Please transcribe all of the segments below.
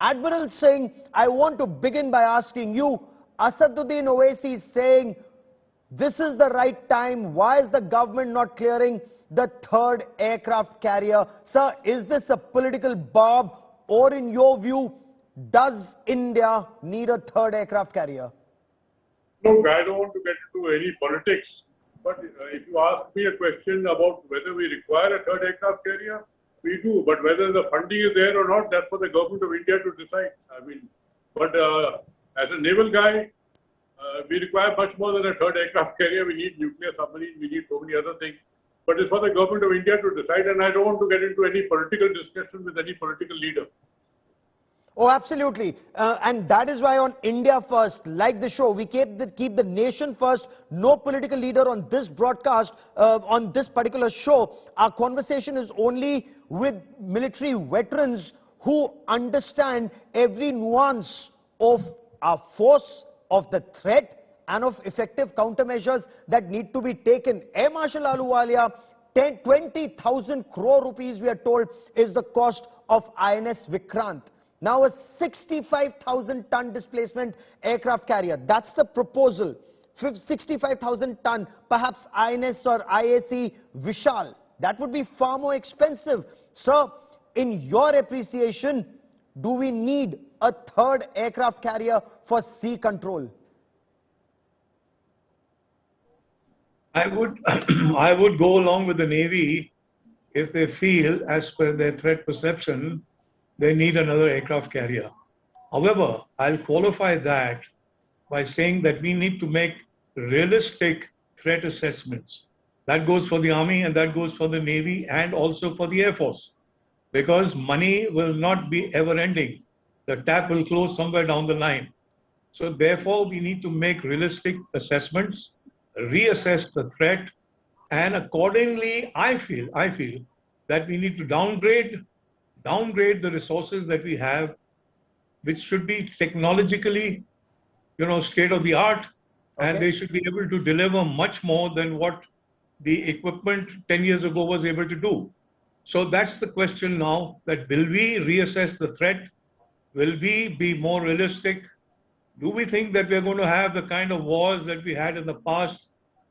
Admiral Singh, I want to begin by asking you, Asaduddin Owaisi is saying this is the right time. Why is the government not clearing the third aircraft carrier? Sir, is this a political bob, or in your view, does India need a third aircraft carrier? Look, I don't want to get into any politics, but if you ask me a question about whether we require a third aircraft carrier, we do. But whether the funding is there or not, that's for the government of India to decide. I mean, but as a naval guy, we require much more than a third aircraft carrier. We need nuclear submarines, we need so many other things. But it's for the government of India to decide, and I don't want to get into any political discussion with any political leader. Oh, absolutely. And that is why on India First, like the show, we keep the nation first. No political leader on this broadcast, on this particular show. Our conversation is only with military veterans who understand every nuance of our force, of the threat, and of effective countermeasures that need to be taken. Air Marshal Ahluwalia, 20,000 crore rupees, we are told, is the cost of INS Vikrant. Now a 65,000 ton displacement aircraft carrier. That's the proposal. 65,000 ton, perhaps INS or IAC Vishal. That would be far more expensive. Sir, in your appreciation, do we need a third aircraft carrier for sea control? I would go along with the Navy if they feel, as per their threat perception, they need another aircraft carrier. However, I'll qualify that by saying that we need to make realistic threat assessments. That goes for the Army and that goes for the Navy and also for the Air Force. Because money will not be ever ending. The tap will close somewhere down the line. So therefore, we need to make realistic assessments, reassess the threat, and accordingly, I feel that we need to downgrade the resources that we have, which should be technologically, state of the art, and they should be able to deliver much more than what the equipment 10 years ago was able to do. So that's the question now, that will we reassess the threat? Will we be more realistic? Do we think that we're going to have the kind of wars that we had in the past,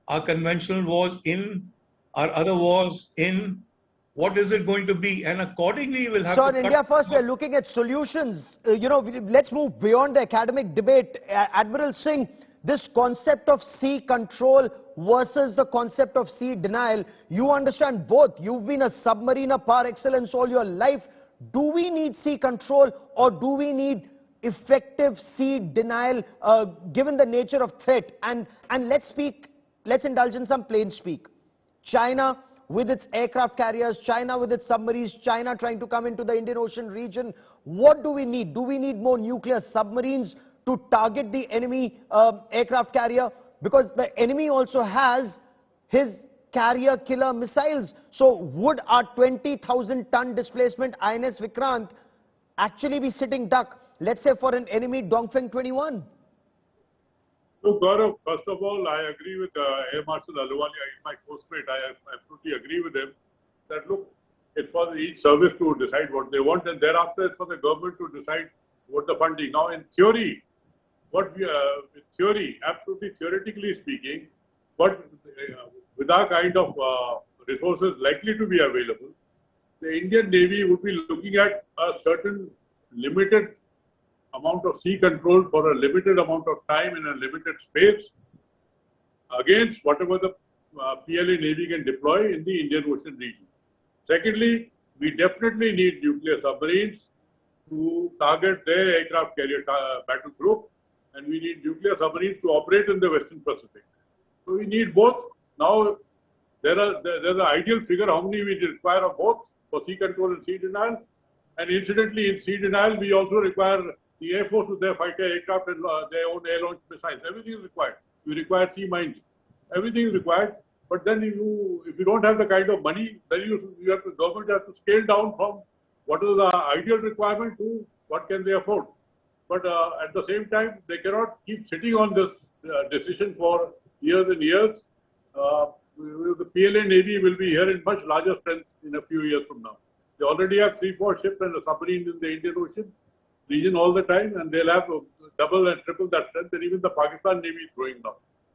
our conventional wars in, our other wars in? What is it going to be? And accordingly, we'll have so to... in India First, we're looking at solutions. Let's move beyond the academic debate. Admiral Singh, this concept of sea control versus the concept of sea denial, you understand both. You've been a submariner par excellence all your life. Do we need sea control, or do we need effective sea denial, given the nature of threat? And let's indulge in some plain speak. China with its aircraft carriers, China with its submarines, China trying to come into the Indian Ocean region. What do we need? Do we need more nuclear submarines to target the enemy aircraft carrier? Because the enemy also has his carrier killer missiles. So would our 20,000 ton displacement INS Vikrant actually be sitting duck, let's say, for an enemy Dongfeng 21? So Gaurav, first of all, I agree with Air Marshal Ahluwalia, my postmate. I absolutely agree with him that, look, it's for each service to decide what they want, and thereafter it's for the government to decide what the funding. Now, in theory, absolutely theoretically speaking, with our kind of resources likely to be available, the Indian Navy would be looking at a certain limited amount of sea control for a limited amount of time in a limited space against whatever the PLA Navy can deploy in the Indian Ocean region. Secondly, we definitely need nuclear submarines to target their aircraft carrier battle group, and we need nuclear submarines to operate in the Western Pacific. So we need both. Now, there's an ideal figure how many we require of both for sea control and sea denial. And incidentally, in sea denial, we also require the Air Force with their fighter aircraft and their own air-launched missiles. Everything is required. We require sea mines. Everything is required. But then if you don't have the kind of money, then the government has to scale down from what is the ideal requirement to what can they afford. But at the same time, they cannot keep sitting on this decision for years and years. The PLA Navy will be here in much larger strength in a few years from now. They already have 3-4 ships and a submarine in the Indian Ocean. region all the time, and they'll have double and triple that strength, and even the Pakistan Navy is growing now.